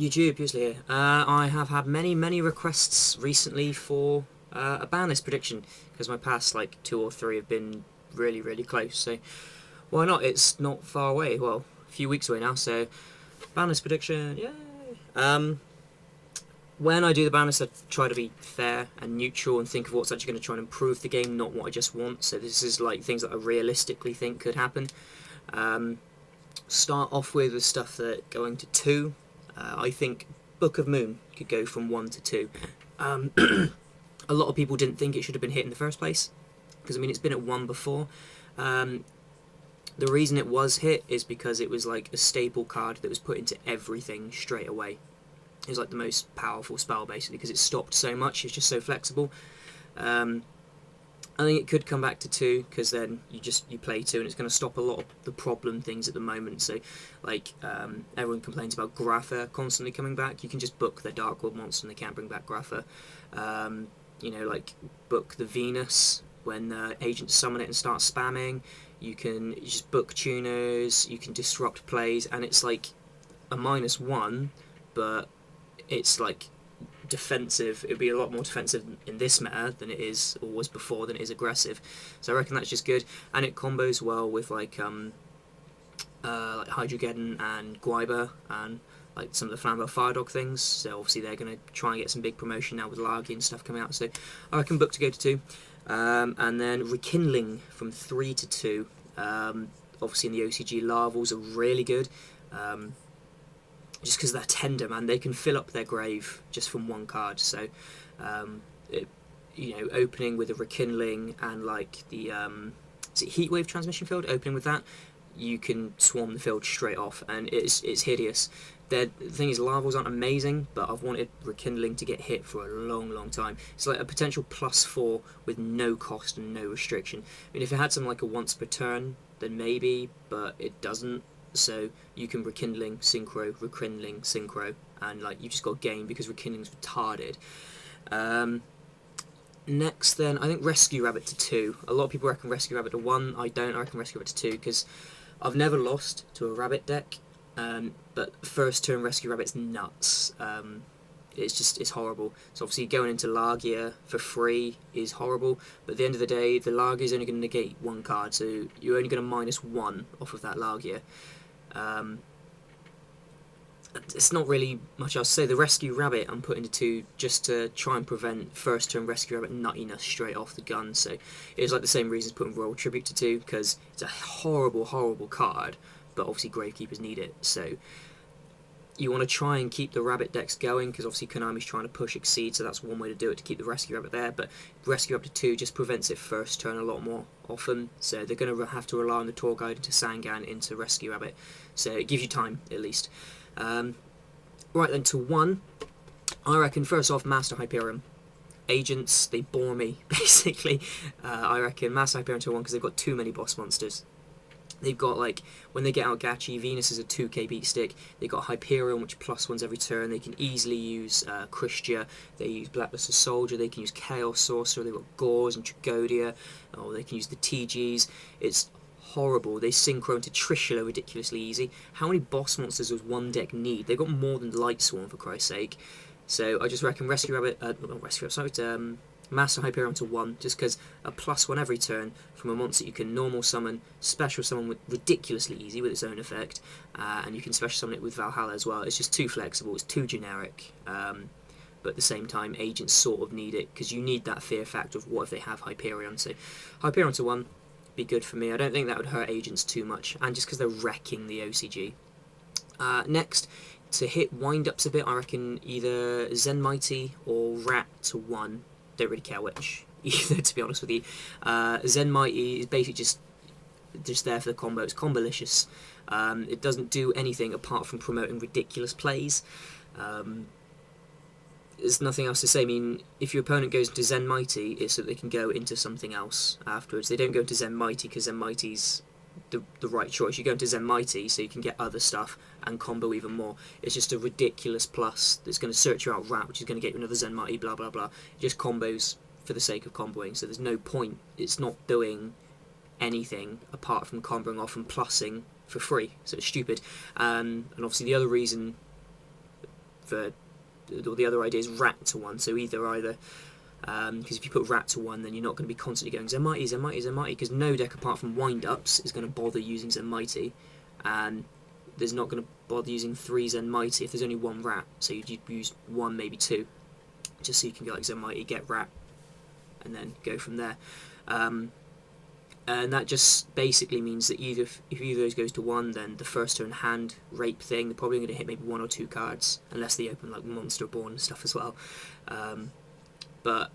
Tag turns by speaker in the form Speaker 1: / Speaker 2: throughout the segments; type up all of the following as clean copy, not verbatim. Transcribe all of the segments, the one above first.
Speaker 1: YouTube, Pewsily here. I have had many requests recently for a ban list prediction because my past like two or three have been really close. So why not? It's not far away. Well, a few weeks away now. So ban list prediction, yay! When I do the ban list, I try to be fair and neutral and think of what's actually going to try and improve the game, not what I just want. So this is like things that I realistically think could happen. Start off with stuff that going to two. I think Book of Moon could go from 1 to 2. A lot of people didn't think it should have been hit in the first place, because I mean it's been at 1 before. The reason it was hit is because it was like a staple card that was put into everything straight away. It was like the most powerful spell basically because it stopped so much, it's just so flexible. I think it could come back to 2 because then you play 2 and it's going to stop a lot of the problem things at the moment. So like everyone complains about Grapha constantly coming back. You can just book the Dark World monster and they can't bring back Grapha. Like book the Venus when agents summon it and start spamming. You just book tuners, you can disrupt plays, and it's like a -1, but it's like defensive. It would be a lot more defensive in this meta than it is, or was before, than it is aggressive. So I reckon that's just good, and it combos well with like Hydrogeddon and Guiber and like some of the Flambeau Firedog things. So obviously they're going to try and get some big promotion now with Largy and stuff coming out. So I reckon book to go to 2, and then Rekindling from 3 to 2. Obviously in the OCG, Larvals are really good. Just because they're tender, man, they can fill up their grave just from 1 card. So, opening with a Rekindling and like the is it Heatwave Transmission Field? Opening with that, you can swarm the field straight off, and it's hideous. The thing is, Larvals aren't amazing, but I've wanted Rekindling to get hit for a long time. It's like a potential +4 with no cost and no restriction. I mean, if it had something like a once per turn, then maybe, but it doesn't. So you can Rekindling, Synchro, Rekindling, Synchro, and like you just got game because Rekindling's retarded. Next then, I think Rescue Rabbit to 2. A lot of people reckon Rescue Rabbit to 1. I don't. I reckon Rescue Rabbit to 2 because I've never lost to a Rabbit deck, but first turn Rescue Rabbit's nuts. It's horrible. So obviously going into Largia for free is horrible, but at the end of the day, the Largia is only going to negate 1 card, so you're only going to -1 off of that Largia. It's not really much else to say. The Rescue Rabbit I'm putting to 2 just to try and prevent first turn Rescue Rabbit nuttiness straight off the gun. So it was like the same reason as putting Royal Tribute to 2, because it's a horrible card, but obviously Gravekeepers need it. So you want to try and keep the Rabbit decks going, because obviously Konami's trying to push Exceed, so that's one way to do it, to keep the Rescue Rabbit there. But Rescue Rabbit 2 just prevents it first turn a lot more often, so they're going to have to rely on the Tour Guide into Sangan, into Rescue Rabbit, so it gives you time at least. Right then, to 1, I reckon first off Master Hyperion. Agents, they bore me, basically. I reckon Master Hyperion to 1 because they've got too many boss monsters. They've got, like, when they get out Gachi, Venus is a 2k beat stick. They've got Hyperion, which +1s every turn. They can easily use Christia. They use Blackluster Soldier. They can use Chaos Sorcerer. They've got Gauze and Tragodia. Oh, they can use the TGs. It's horrible. They synchro into Trishula ridiculously easy. How many boss monsters does one deck need? They've got more than Light Swarm, for Christ's sake. So I just reckon Rescue Rabbit, not Rescue Rabbit, sorry, Master Hyperion to 1, just because a +1 every turn from a monster you can normal summon, special summon with ridiculously easy with its own effect, and you can special summon it with Valhalla as well. It's just too flexible, it's too generic, but at the same time agents sort of need it, because you need that fear factor of what if they have Hyperion. So Hyperion to 1, be good for me. I don't think that would hurt agents too much, and just because they're wrecking the OCG. Next, to hit wind-ups a bit, I reckon either Zen Mighty or Rat to 1. Don't really care which either, to be honest with you. Zen Mighty is basically just there for the combo. It's combolicious. It doesn't do anything apart from promoting ridiculous plays. There's nothing else to say. I mean, if your opponent goes into Zen Mighty, it's so they can go into something else afterwards. They don't go into Zen Mighty because Zen Mighty's the right choice. You go into Zen Mighty so you can get other stuff and combo even more. It's just a ridiculous plus that's going to search you out Rat, which is going to get you another Zen Mighty, blah blah blah. It just combos for the sake of comboing, so there's no point. It's not doing anything apart from comboing off and plussing for free, so it's stupid. And obviously the other reason for the other idea is rat to 1. So either because if you put rat to 1, then you're not going to be constantly going Zen Mighty, Zen Mighty, Zen Mighty, because no deck apart from Wind Ups is going to bother using Zen Mighty, and there's not going to bother using 3 Zen Mighty if there's only 1 rat. So you'd use 1, maybe 2, just so you can go like Zen Mighty, get rat, and then go from there. And that just basically means that if either of those goes to 1, then the first turn hand rape thing, they're probably going to hit maybe 1 or 2 cards, unless they open like Monster Born and stuff as well. But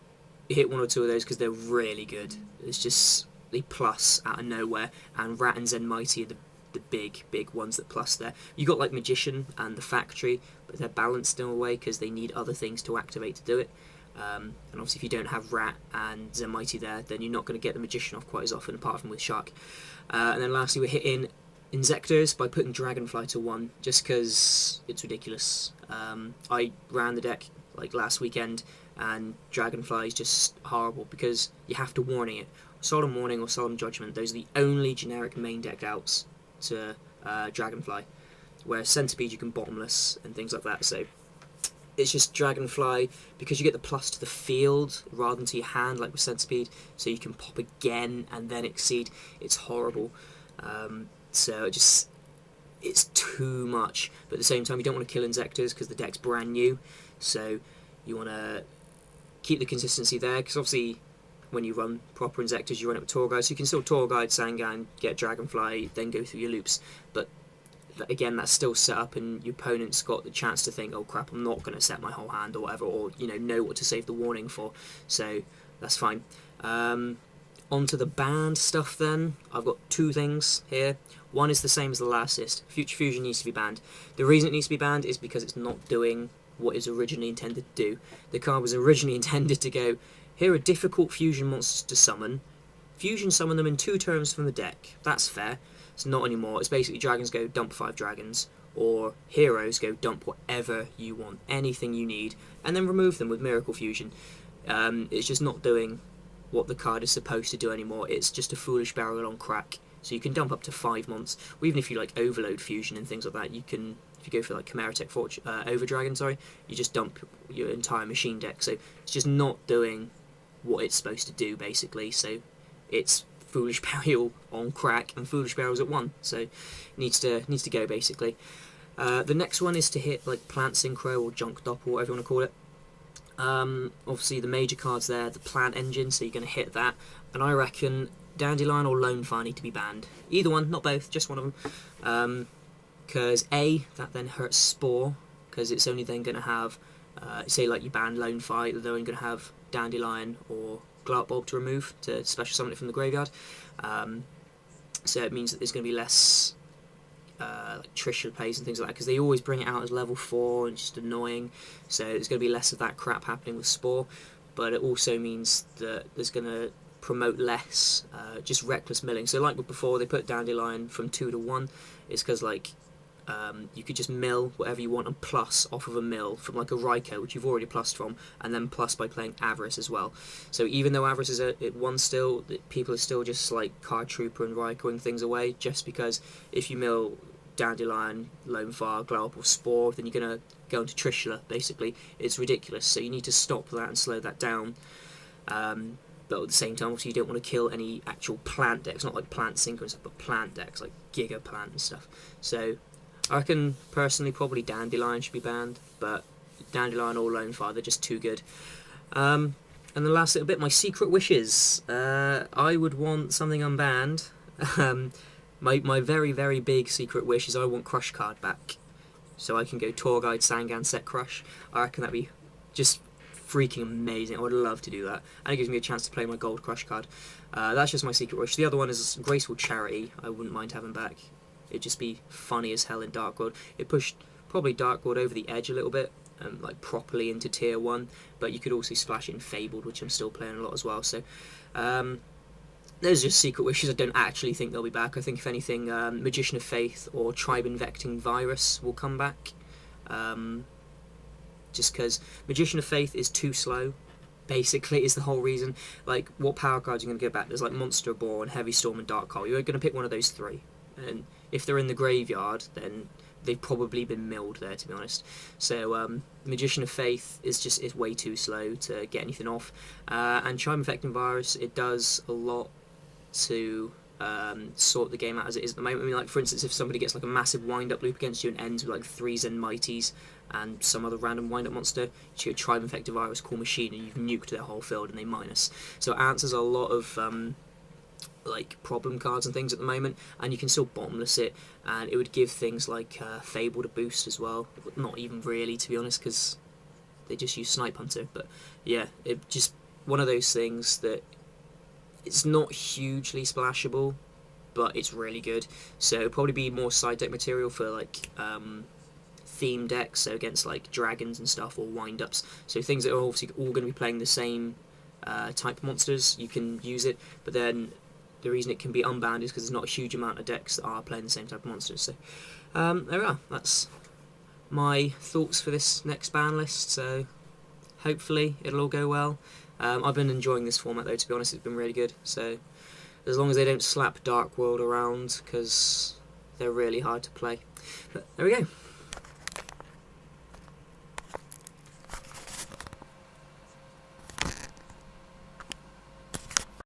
Speaker 1: you hit 1 or 2 of those because they're really good. It's just they plus out of nowhere, and Rat and Zen Mighty are the big ones that plus there. You got like Magician and the Factory, but they're balanced in a way because they need other things to activate to do it. And obviously if you don't have Rat and Zen Mighty there, then you're not going to get the Magician off quite as often, apart from with Shark. And then lastly we're hitting Inzectors by putting Dragonfly to 1, just because it's ridiculous. I ran the deck like last weekend, and Dragonfly is just horrible because you have to warning it. Solemn Warning or Solemn Judgment, those are the only generic main deck outs to Dragonfly, whereas Centipede you can bottomless and things like that. So it's just Dragonfly, because you get the plus to the field rather than to your hand like with Centipede, so you can pop again and then exceed. It's horrible. So it's too much, but at the same time you don't want to kill Inzectors because the deck's brand new, so you want to keep the consistency there, because obviously when you run proper Inzectors you run it with Tour Guide, so you can still Tour Guide, Sangan, get Dragonfly, then go through your loops, but again that's still set up and your opponent's got the chance to think, oh crap, I'm not going to set my whole hand or whatever, or know what to save the warning for, so that's fine. Onto the banned stuff then. I've got 2 things here. One is the same as the last list. Future Fusion needs to be banned. The reason it needs to be banned is because it's not doing what is originally intended to do. The card was originally intended to go, here are difficult fusion monsters to summon. Fusion summon them in 2 turns from the deck. That's fair. It's not anymore. It's basically dragons go dump 5 dragons, or heroes go dump whatever you want, anything you need, and then remove them with Miracle Fusion. It's just not doing what the card is supposed to do anymore. It's just a Foolish Burial on crack. So you can dump up to 5 months, or even if you like Overload Fusion and things like that, you can, if you go for like Chimera Tech Overdragon, sorry, you just dump your entire machine deck. So it's just not doing what it's supposed to do basically. So it's Foolish Burial on crack, and Foolish Burial's at 1, so it needs to go basically. The next one is to hit like Plant Synchro or Junk Doppel, whatever you want to call it. Obviously the major cards there, the Plant Engine, so you're going to hit that, and I reckon Dandelion or Lone Fire need to be banned. Either one, not both, just one of them. Because that then hurts Spore, because it's only then going to have, say like you ban Lone Fire, they're only going to have Dandelion or Glart Bulb to remove to special summon it from the graveyard. So it means that there's going to be less like Trishula plays and things like that, because they always bring it out as level 4 and it's just annoying, so there's going to be less of that crap happening with Spore. But it also means that there's going to promote less just reckless milling. So like before, they put Dandelion from 2 to 1. It's because like you could just mill whatever you want and plus off of a mill from like a Raikou, which you've already plussed from, and then plus by playing Avarice as well. So even though Avarice is at 1 still, people are still just like Card Trooper and Raikouing things away, just because if you mill Dandelion, Lone Fire, Glowp or Spore, then you're going to go into Trishula basically. It's ridiculous, so you need to stop that and slow that down. But at the same time, obviously, you don't want to kill any actual plant decks, not like Plant Synchro and stuff, but plant decks like Giga Plant and stuff. So I reckon personally probably Dandelion should be banned, but Dandelion or Lone Fire, they're just too good. And the last little bit, my secret wishes. I would want something unbanned. My very, very big secret wish is I want Crush card back, so I can go Tour Guide, Sangan, Set Crush. I reckon that'd be just freaking amazing. I would love to do that, and it gives me a chance to play my Gold Crush card. That's just my secret wish. The other one is Graceful Charity. I wouldn't mind having back. It'd just be funny as hell in Dark World. It pushed probably Dark World over the edge a little bit, like properly into Tier 1, but you could also splash it in Fabled, which I'm still playing a lot as well. So those are just secret wishes. I don't actually think they'll be back. I think if anything, Magician of Faith or Tribe Infecting Virus will come back. Just because Magician of Faith is too slow, basically, is the whole reason. Like, what power cards are you going to get back? There's like Monster Born, Heavy Storm and Dark Hole. You're going to pick one of those 3. And if they're in the graveyard, then they've probably been milled there, to be honest. So Magician of Faith is way too slow to get anything off, and Chime Infecting Virus, it does a lot to sort the game out as it is at the moment. I mean, like for instance, if somebody gets like a massive wind-up loop against you and ends with like 3 Zen Mighties and some other random wind-up monster, you get Tribe Infected Virus, Core Machine, and you've nuked their whole field and they minus. So it answers a lot of like problem cards and things at the moment, and you can still bottomless it, and it would give things like Fable to boost as well. Not even really, to be honest, because they just use Snipe Hunter. But yeah, it just one of those things that it's not hugely splashable, but it's really good. So it'll probably be more side deck material for like theme decks, so against like dragons and stuff, or wind-ups. So things that are obviously all going to be playing the same type of monsters, you can use it. But then the reason it can be unbanned is because there's not a huge amount of decks that are playing the same type of monsters. So there we are. That's my thoughts for this next ban list. So hopefully it'll all go well. I've been enjoying this format though, to be honest. It's been really good. So as long as they don't slap Dark World around, because they're really hard to play. But there we go.